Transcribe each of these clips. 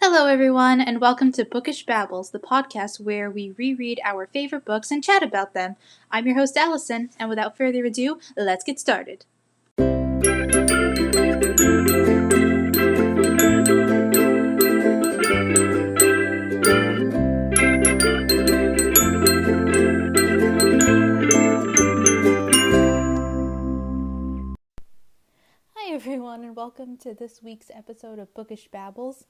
Hello, everyone, and welcome to Bookish Babbles, the podcast where we reread our favorite books and chat about them. I'm your host, Alyson, and without further ado, let's get started. Hi, everyone, and welcome to this week's episode of Bookish Babbles.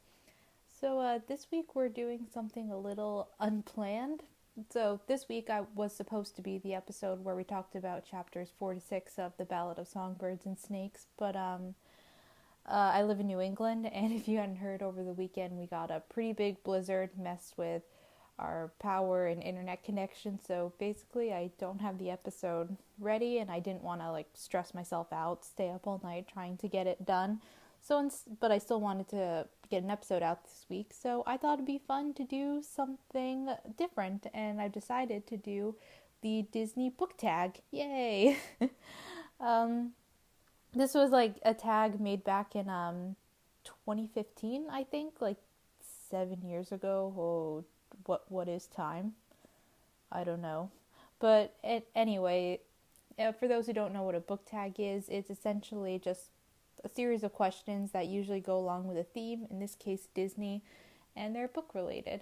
So this week we're doing something a little unplanned. So this week I was supposed to be the episode where we talked about chapters 4 to 6 of The Ballad of Songbirds and Snakes, but I live in New England, and if you hadn't heard, over the weekend we got a pretty big blizzard, messed with our power and internet connection, so basically I don't have the episode ready, and I didn't want to stress myself out, stay up all night trying to get it done. But I still wanted to get an episode out this week, so I thought it'd be fun to do something different, and I decided to do the Disney book tag. Yay! This was a tag made back in 2015, I think, 7 years ago. Oh, what is time? I don't know. But anyway, for those who don't know what a book tag is, it's essentially just a series of questions that usually go along with a theme, in this case Disney, and they're book related.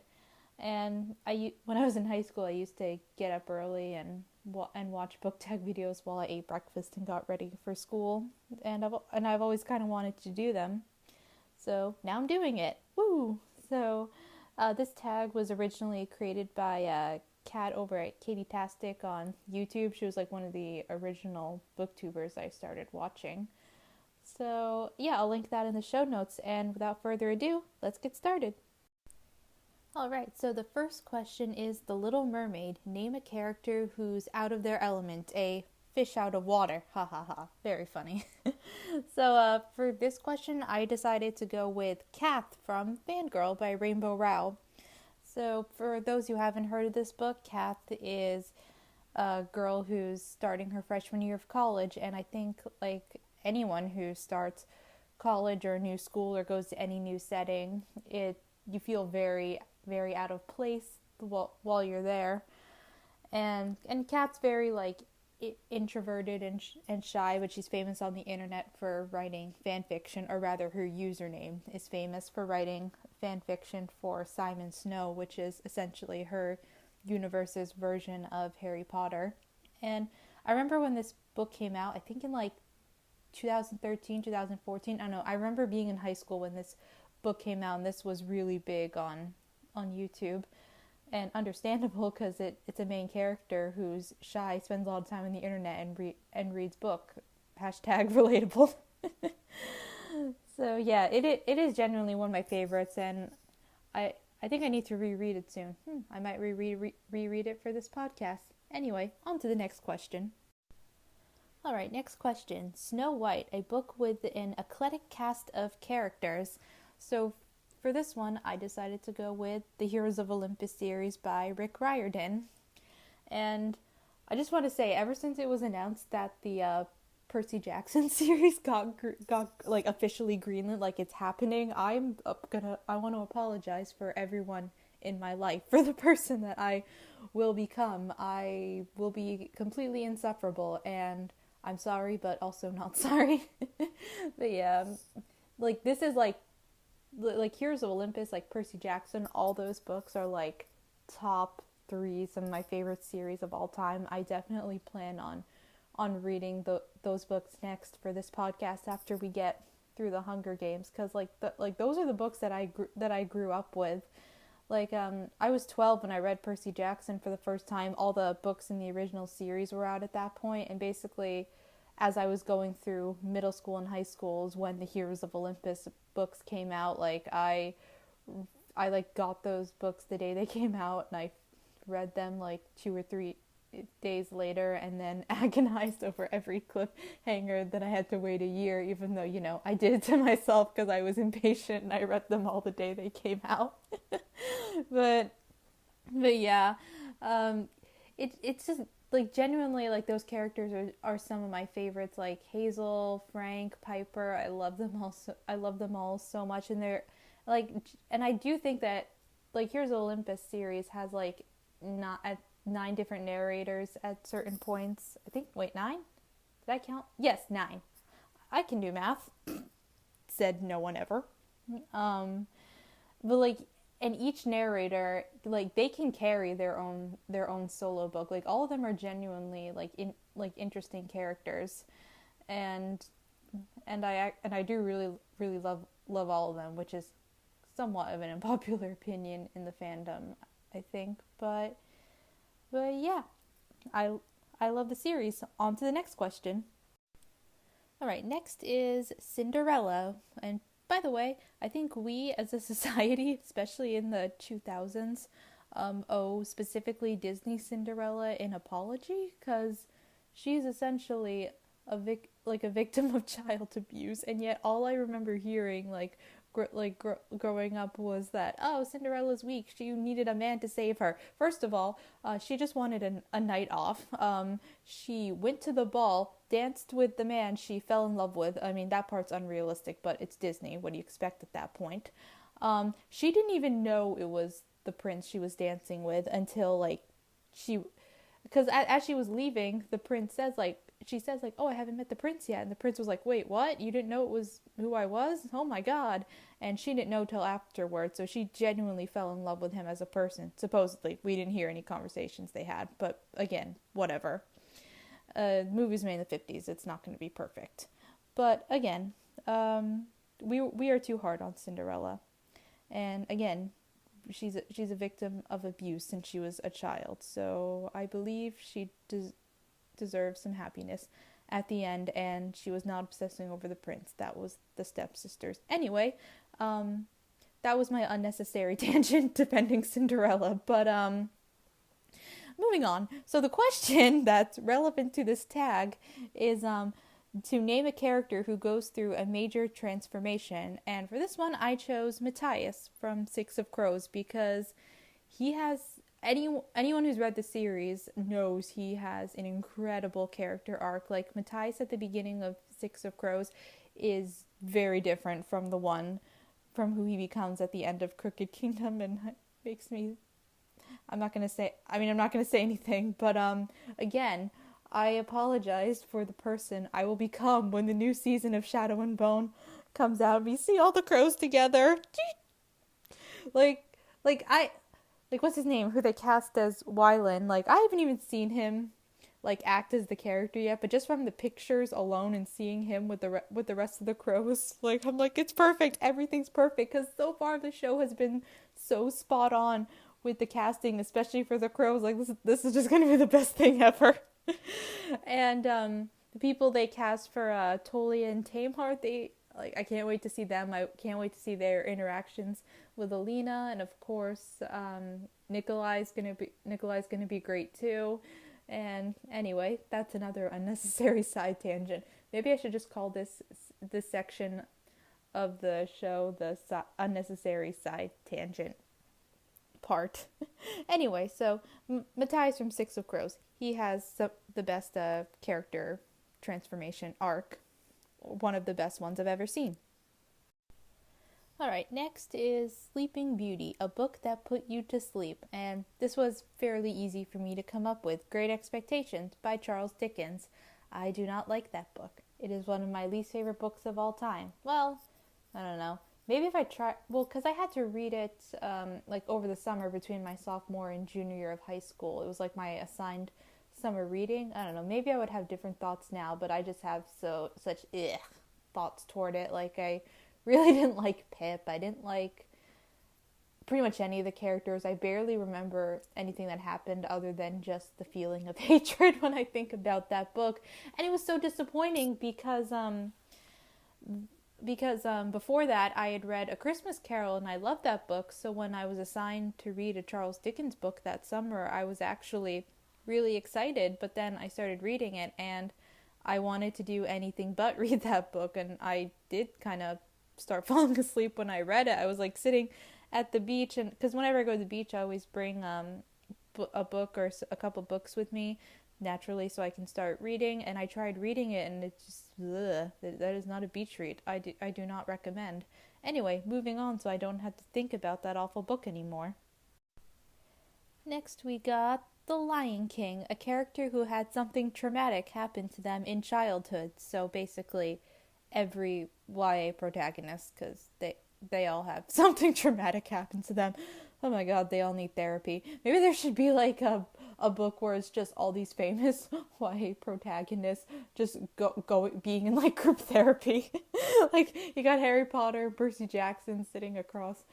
And when I was in high school, I used to get up early and watch book tag videos while I ate breakfast and got ready for school, and I've always kind of wanted to do them, so now I'm doing it. Woo! So this tag was originally created by Kat over at Katie Tastic on YouTube. She was one of the original booktubers I started watching. So yeah, I'll link that in the show notes, and without further ado, let's get started. Alright, so the first question is The Little Mermaid. Name a character who's out of their element, a fish out of water. Ha ha ha, very funny. So for this question, I decided to go with Kath from Fangirl by Rainbow Rowell. So for those who haven't heard of this book, Kath is a girl who's starting her freshman year of college, and I think anyone who starts college or a new school or goes to any new setting, you feel very, very out of place while you're there. And Kat's very introverted and shy, but she's famous on the internet for writing fan fiction, or rather her username is famous for writing fan fiction for Simon Snow, which is essentially her universe's version of Harry Potter. And I remember when this book came out, I think in 2013, 2014, I don't know. I remember being in high school when this book came out, and this was really big on YouTube, and understandable because it's a main character who's shy, spends a lot of time on the internet, and reads book. Hashtag relatable. So yeah, it is genuinely one of my favorites, and I think I need to reread it soon. I might reread it for this podcast. Anyway, on to the next question. Alright, next question. Snow White, a book with an eclectic cast of characters. So for this one, I decided to go with the Heroes of Olympus series by Rick Riordan. And I just want to say, ever since it was announced that the Percy Jackson series got officially greenlit, it's happening, I want to apologize for everyone in my life, for the person that I will become. I will be completely insufferable, and I'm sorry, but also not sorry. But yeah, this is Heroes of Olympus, Percy Jackson, all those books are top 3, some of my favorite series of all time. I definitely plan on reading those books next for this podcast after we get through the Hunger Games, because those are the books that I grew up with. I was 12 when I read Percy Jackson for the first time. All the books in the original series were out at that point, and basically, as I was going through middle school and high schools when the Heroes of Olympus books came out, I got those books the day they came out, and I read them 2 or 3 days later, and then agonized over every cliffhanger that I had to wait a year, even though, I did it to myself because I was impatient and I read them all the day they came out. but yeah, it's just genuinely those characters are some of my favorites, Hazel, Frank, Piper. I love them all so much, and they're like, and I do think that like Here's Olympus series has like not at 9 different narrators at certain points. I think, wait, 9? Did I count? Yes, 9. I can do math. Said no one ever. Um, but like, and each narrator, like, they can carry their own solo book. Like, all of them are genuinely like interesting characters, and I do really love all of them, which is somewhat of an unpopular opinion in the fandom, I think. But yeah, I I love the series. On to the next question. All right, next is Cinderella. And by the way, I think we as a society, especially in the 2000s, owe specifically Disney Cinderella an apology, because she's essentially like a victim of child abuse, and yet all I remember hearing growing up was that, oh, Cinderella's weak, she needed a man to save her. First of all, she just wanted a night off. She went to the ball, danced with the man she fell in love with. I mean, that part's unrealistic, but it's Disney. What do you expect at that point? She didn't even know it was the prince she was dancing with until she because as she was leaving, the prince says she says oh, I haven't met the prince yet, and the prince was like, wait, what? You didn't know it was who I was? Oh my god. And she didn't know till afterwards, so she genuinely fell in love with him as a person. Supposedly, we didn't hear any conversations they had, but again, whatever. Movies made in the 50s, it's not going to be perfect. But again, we are too hard on Cinderella, and again, she's a victim of abuse since she was a child, so I believe she deserves some happiness at the end, and she was not obsessing over the prince. That was the stepsisters. Anyway, that was my unnecessary tangent defending Cinderella, but moving on. So the question that's relevant to this tag is to name a character who goes through a major transformation, and for this one I chose Matthias from Six of Crows, because he has anyone who's read the series knows he has an incredible character arc. Like, Matthias at the beginning of Six of Crows is very different from the one from who he becomes at the end of Crooked Kingdom, and it makes me I'm not gonna say anything, but again, I apologize for the person I will become when the new season of Shadow and Bone comes out. We see all the crows together. Like what's his name? Who they cast as Wylan? Like, I haven't even seen him act as the character yet, but just from the pictures alone and seeing him with the rest of the crows, I'm like, it's perfect. Everything's perfect, because so far the show has been so spot on with the casting, especially for the crows. Like, this is just gonna be the best thing ever. And the people they cast for Tolia and Tamar, I can't wait to see them. I can't wait to see their interactions with Alina, and of course, Nikolai's gonna be great too. And anyway, that's another unnecessary side tangent. Maybe I should just call this section of the show the unnecessary side tangent part. Anyway, so Matthias from Six of Crows, he has the best character transformation arc, one of the best ones I've ever seen. Alright, next is Sleeping Beauty, a book that put you to sleep, and this was fairly easy for me to come up with. Great Expectations by Charles Dickens. I do not like that book. It is one of my least favorite books of all time. Well, I don't know. Maybe if I try, because I had to read it over the summer between my sophomore and junior year of high school. It was my assigned summer reading. I don't know. Maybe I would have different thoughts now, but I just have such thoughts toward it. I really didn't like Pip. I didn't like pretty much any of the characters. I barely remember anything that happened other than just the feeling of hatred when I think about that book. And it was so disappointing because before that I had read A Christmas Carol, and I loved that book. So when I was assigned to read a Charles Dickens book that summer, I was actually really excited. But then I started reading it, and I wanted to do anything but read that book, and I did kind of start falling asleep when I read it. I was sitting at the beach, and because whenever I go to the beach, I always bring a book or a couple books with me naturally, so I can start reading. And I tried reading it, and it just that is not a beach read. I do not recommend. Anyway, moving on so I don't have to think about that awful book anymore. Next, we got The Lion King, a character who had something traumatic happen to them in childhood. So basically, every YA protagonist, because they all have something traumatic happen to them. Oh my god, they all need therapy. Maybe there should be like a book where it's just all these famous YA protagonists just go being in like group therapy. Like you got Harry Potter, Percy Jackson sitting across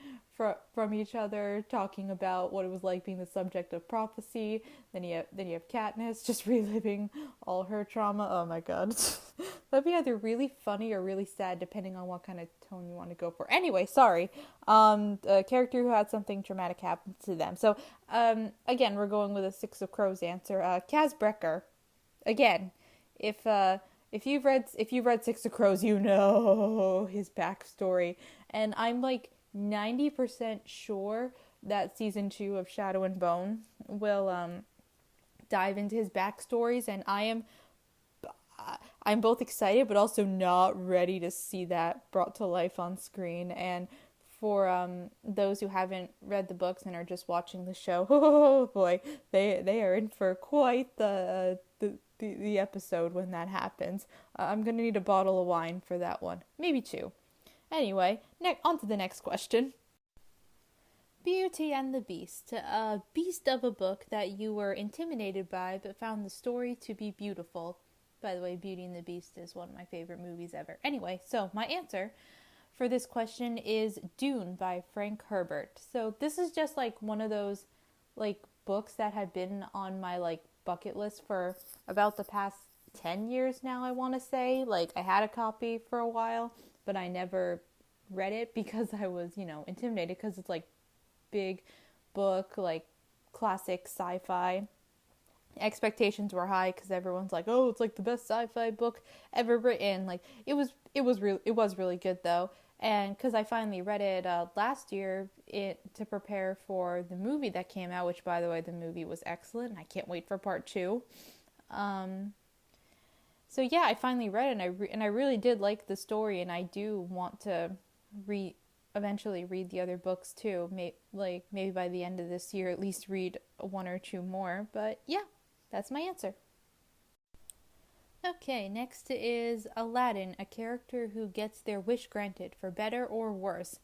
from each other talking about what it was like being the subject of prophecy. Then you have Katniss just reliving all her trauma. Oh my god. That'd be either really funny or really sad depending on what kind of tone you want to go for. Anyway, sorry. A character who had something traumatic happen to them. So, again, we're going with a Six of Crows answer. Kaz Brekker. Again, if you've read Six of Crows, you know his backstory, and I'm like 90% sure that season 2 of Shadow and Bone will dive into his backstories, and I'm both excited but also not ready to see that brought to life on screen. And for those who haven't read the books and are just watching the show, oh boy, they are in for quite the episode when that happens. I'm gonna need a bottle of wine for that one, maybe 2. Anyway, on to the next question. Beauty and the Beast. A beast of a book that you were intimidated by but found the story to be beautiful. By the way, Beauty and the Beast is one of my favorite movies ever. Anyway, so my answer for this question is Dune by Frank Herbert. So this is just like one of those like books that had been on my like bucket list for about the past 10 years now, I want to say. Like I had a copy for a while, but I never read it because I was, intimidated because it's like big book, like classic sci-fi. Expectations were high because everyone's like, oh, it's like the best sci-fi book ever written. Like it was really good though. And because I finally read it last year to prepare for the movie that came out, which by the way, the movie was excellent. And I can't wait for part 2. So yeah, I finally read it, and I really did like the story, and I do want to eventually read the other books too. Maybe by the end of this year, at least read 1 or 2 more. But yeah, that's my answer. Okay, next is Aladdin, a character who gets their wish granted for better or worse.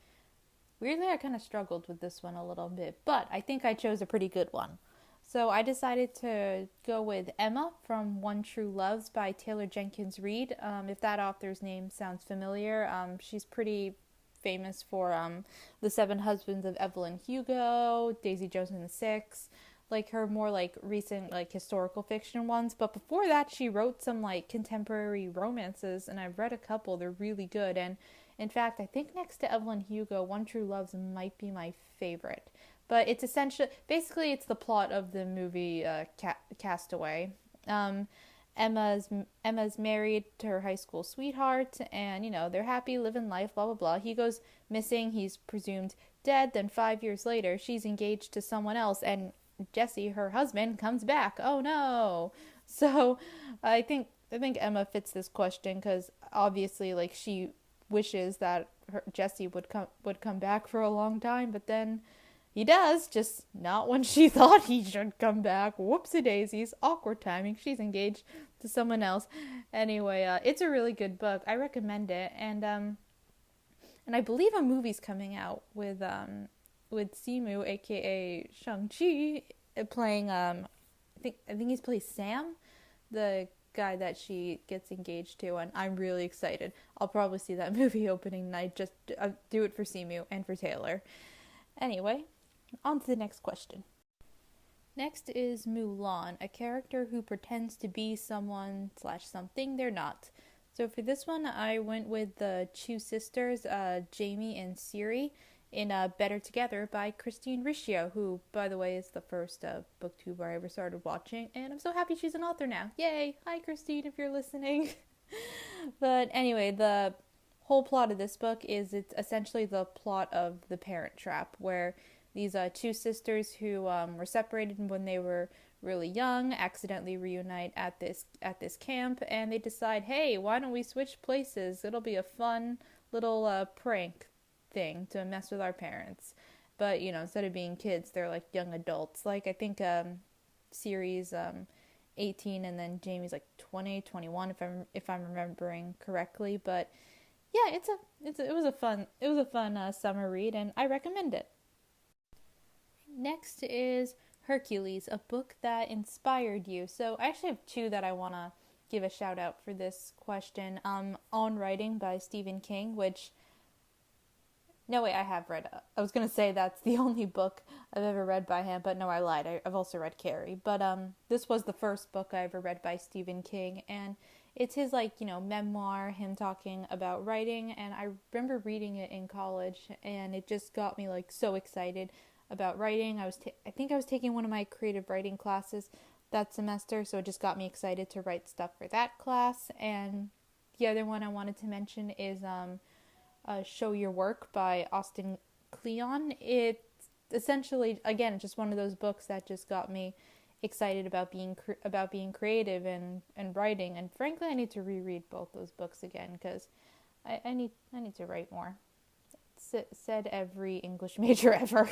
Weirdly, I kind of struggled with this one a little bit, but I think I chose a pretty good one. So I decided to go with Emma from One True Loves by Taylor Jenkins Reid. If that author's name sounds familiar, she's pretty famous for The Seven Husbands of Evelyn Hugo, Daisy Jones and the Six, like her more like recent like historical fiction ones. But before that, she wrote some like contemporary romances, and I've read a couple. They're really good. And in fact, I think next to Evelyn Hugo, One True Loves might be my favorite. But it's basically it's the plot of the movie Castaway. Emma's married to her high school sweetheart, and they're happy living life, blah blah blah. He goes missing, he's presumed dead. Then 5 years later, she's engaged to someone else, and Jesse, her husband, comes back. Oh no! So I think Emma fits this question because obviously, like, she wishes that Jesse would come back for a long time, but then he does, just not when she thought he should come back. Whoopsie daisies, awkward timing. She's engaged to someone else. Anyway, it's a really good book. I recommend it, and I believe a movie's coming out with Simu, aka Shang-Chi, playing I think he's playing Sam, the guy that she gets engaged to, and I'm really excited. I'll probably see that movie opening night. Just do it for Simu and for Taylor. Anyway, on to the next question. Next is Mulan, a character who pretends to be someone/something they're not. So for this one, I went with the two sisters, Jamie and Siri, in Better Together by Christine Riccio, who, by the way, is the first booktuber I ever started watching, and I'm so happy she's an author now. Yay! Hi, Christine, if you're listening. But anyway, the whole plot of this book is it's essentially the plot of The Parent Trap, where these two sisters who were separated when they were really young accidentally reunite at this camp, and they decide, hey, why don't we switch places? It'll be a fun little prank. thing to mess with our parents. But, instead of being kids, they're like young adults. Like, I think series 18, and then Jamie's like 20, 21, if I'm remembering correctly. But yeah, it was a fun summer read, and I recommend it. Next is Hercules, a book that inspired you. So I actually have two that I want to give a shout out for this question. On Writing by Stephen King, which, no, wait, I have read. I was going to say that's the only book I've ever read by him, but no, I lied. I've also read Carrie. But this was the first book I ever read by Stephen King, and it's his, like, memoir, him talking about writing, and I remember reading it in college, and it just got me, like, so excited about writing. I think I was taking one of my creative writing classes that semester, so it just got me excited to write stuff for that class. And the other one I wanted to mention is Show Your Work by Austin Kleon. It's essentially, again, just one of those books that just got me excited about being creative and writing. And frankly, I need to reread both those books again because I need to write more. Said every English major ever.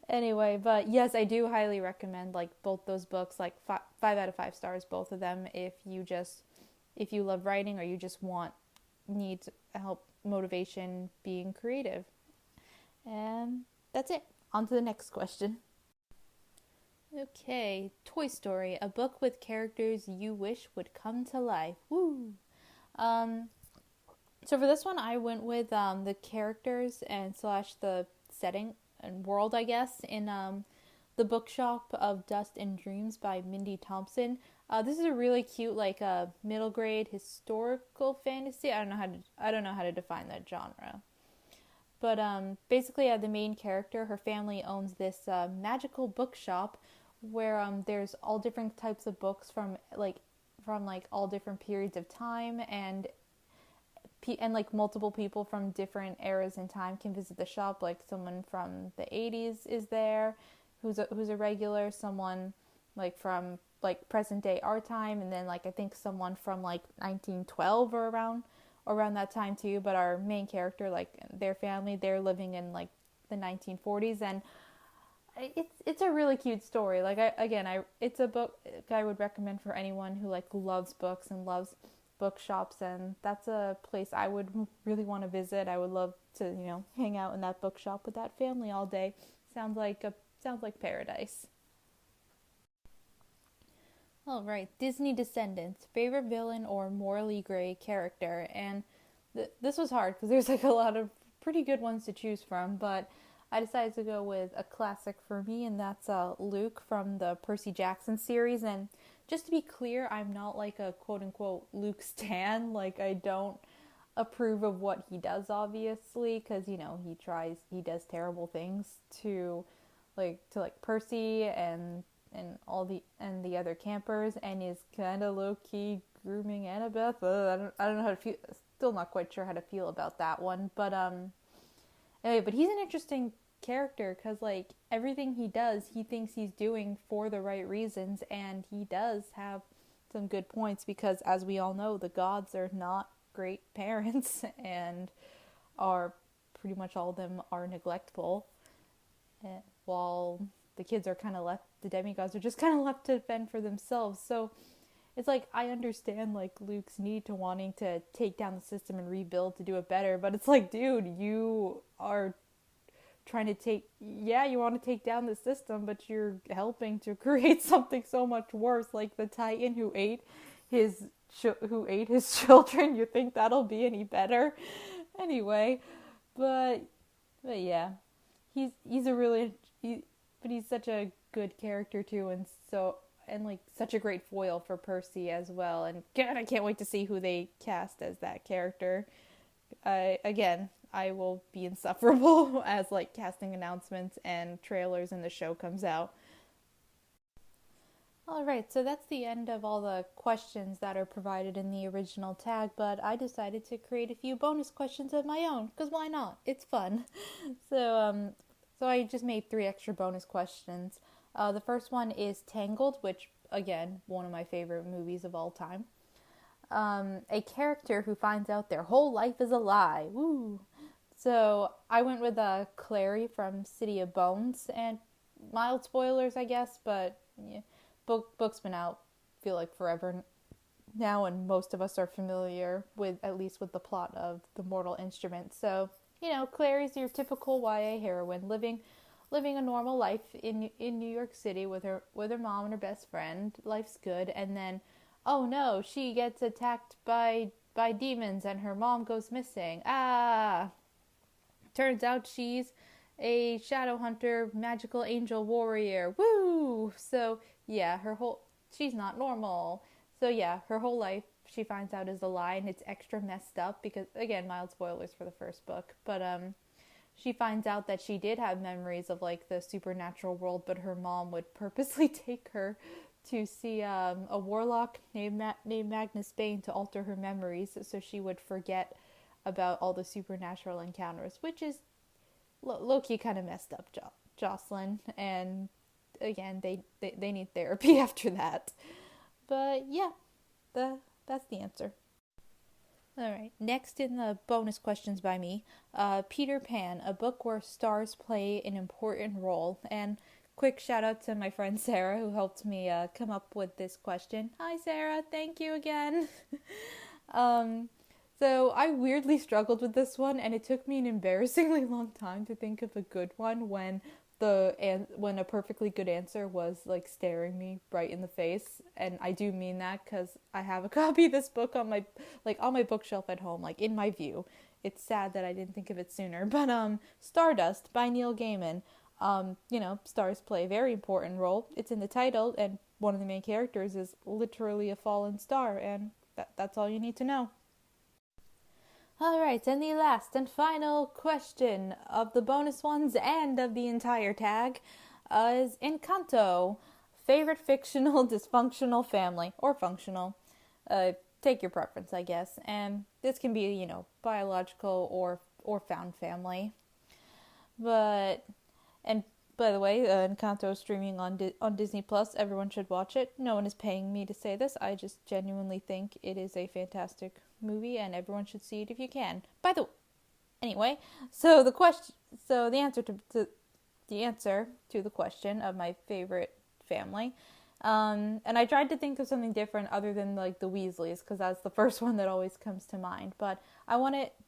Anyway, but yes, I do highly recommend, like, both those books, like 5 out of 5 stars, both of them, if you love writing or you just need help, motivation, being creative. And that's it. On to the next question. Okay, Toy Story, a book with characters you wish would come to life. Woo! So for this one, I went with the characters and slash the setting and world, I guess, in The Bookshop of Dust and Dreams by Mindy Thompson. This is a really cute, like, middle grade historical fantasy. I don't know how to define that genre. But basically, the main character, her family owns this magical bookshop where there's all different types of books from all different periods of time, and like multiple people from different eras in time can visit the shop. Like someone from the 80s is there, who's a regular. Someone like from like present day our time, and then like I think someone from like 1912 or around that time too. But our main character, like their family, they're living in like the 1940s, and it's a really cute story. Like it's a book I would recommend for anyone who like loves books and loves bookshops, and that's a place I would really want to visit. I would love to, hang out in that bookshop with that family all day. Sounds like paradise. All right, Disney Descendants, favorite villain or morally gray character. And this was hard because there's like a lot of pretty good ones to choose from, but I decided to go with a classic for me, and that's Luke from the Percy Jackson series. And just to be clear, I'm not like a quote-unquote Luke stan. Like, I don't approve of what he does, obviously, because, he does terrible things to Percy and the other campers, and is kind of low-key grooming Annabeth. I don't know how to feel. Still not quite sure how to feel about that one. But, anyway, but he's an interesting character because like everything he does, he thinks he's doing for the right reasons, and he does have some good points because, as we all know, the gods are not great parents and are pretty much all of them are neglectful, and while the kids are kind of left, the demigods are just kind of left to fend for themselves. So it's like I understand like Luke's need to wanting to take down the system and rebuild to do it better, but it's like, dude, you are trying to you want to take down the system, but you're helping to create something so much worse, like the Titan who ate his children. You think that'll be any better? Anyway, but yeah, he's such a good character too, and like such a great foil for Percy as well. And God, I can't wait to see who they cast as that character. I will be insufferable as like casting announcements and trailers and the show comes out. Alright, so that's the end of all the questions that are provided in the original tag, but I decided to create a few bonus questions of my own, because why not? It's fun. So I just made 3 extra bonus questions. The first one is Tangled, which, again, one of my favorite movies of all time. A character who finds out their whole life is a lie. Woo! So I went with Clary from City of Bones, and mild spoilers, I guess, but yeah, book's been out, I feel like forever now, and most of us are familiar with at least with the plot of The Mortal Instrument. So Clary's your typical YA heroine living a normal life in New York City with her mom and her best friend. Life's good, and then oh no, she gets attacked by demons and her mom goes missing. Turns out she's a shadow hunter, magical angel warrior. Woo! So yeah, she's not normal. So yeah, her whole life she finds out is a lie, and it's extra messed up because, again, mild spoilers for the first book, but she finds out that she did have memories of like the supernatural world, but her mom would purposely take her to see a warlock named Magnus Bane to alter her memories so she would forget about all the supernatural encounters, which is low-key kind of messed up, Jocelyn. And again, they need therapy after that. But yeah, that's the answer. Alright, next in the bonus questions by me, Peter Pan, a book where stars play an important role. And quick shout out to my friend Sarah who helped me come up with this question. Hi Sarah, thank you again. So I weirdly struggled with this one, and it took me an embarrassingly long time to think of a good one when a perfectly good answer was like staring me right in the face. And I do mean that because I have a copy of this book on my bookshelf at home, like in my view. It's sad that I didn't think of it sooner. But Stardust by Neil Gaiman. Stars play a very important role. It's in the title, and one of the main characters is literally a fallen star, and that's all you need to know. Alright, and the last and final question of the bonus ones and of the entire tag is Encanto. Favorite fictional dysfunctional family, or functional. Take your preference, I guess. And this can be, biological or found family. And by the way, Encanto is streaming on Disney Plus. Everyone should watch it. No one is paying me to say this. I just genuinely think it is a fantastic movie, and everyone should see it if you can. Anyway, so the answer to the question of my favorite family, and I tried to think of something different other than like the Weasleys, because that's the first one that always comes to mind. But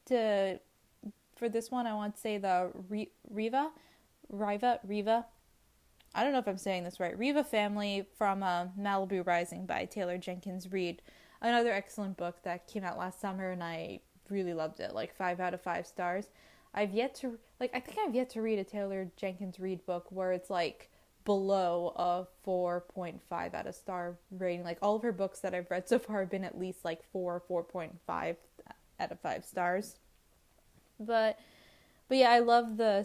for this one, I want to say the Riva. I don't know if I'm saying this right. Riva family from Malibu Rising by Taylor Jenkins Reid. Another excellent book that came out last summer, and I really loved it. Like 5 out of 5 stars. I think I've yet to read a Taylor Jenkins Reid book where it's like below a 4.5 out of star rating. Like all of her books that I've read so far have been at least like 4.5 out of 5 stars. But yeah, I love the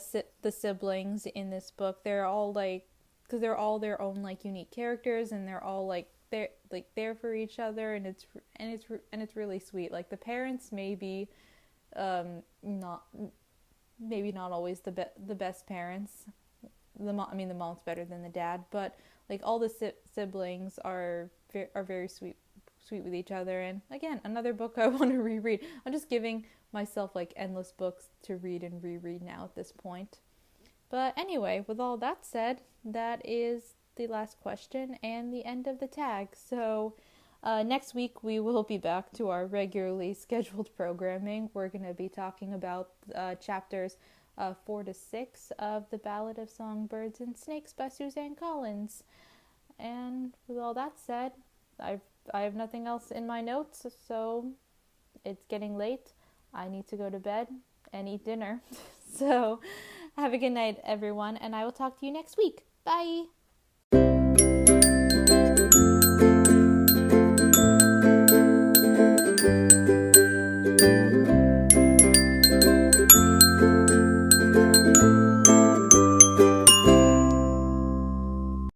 siblings in this book. They're all because they're all their own like unique characters, and they're all they're there for each other, and it's really sweet. Like the parents maybe not always the best parents. The mom's better than the dad, but like all the siblings are very sweet with each other. And again, another book I want to reread. I'm just giving myself like endless books to read and reread now at this point. But anyway, with all that said, that is the last question and the end of the tag. So next week we will be back to our regularly scheduled programming. We're going to be talking about chapters 4 to 6 of The Ballad of Songbirds and Snakes by Suzanne Collins. And with all that said, I have nothing else in my notes, so it's getting late. I need to go to bed and eat dinner. So have a good night, everyone, and I will talk to you next week. Bye!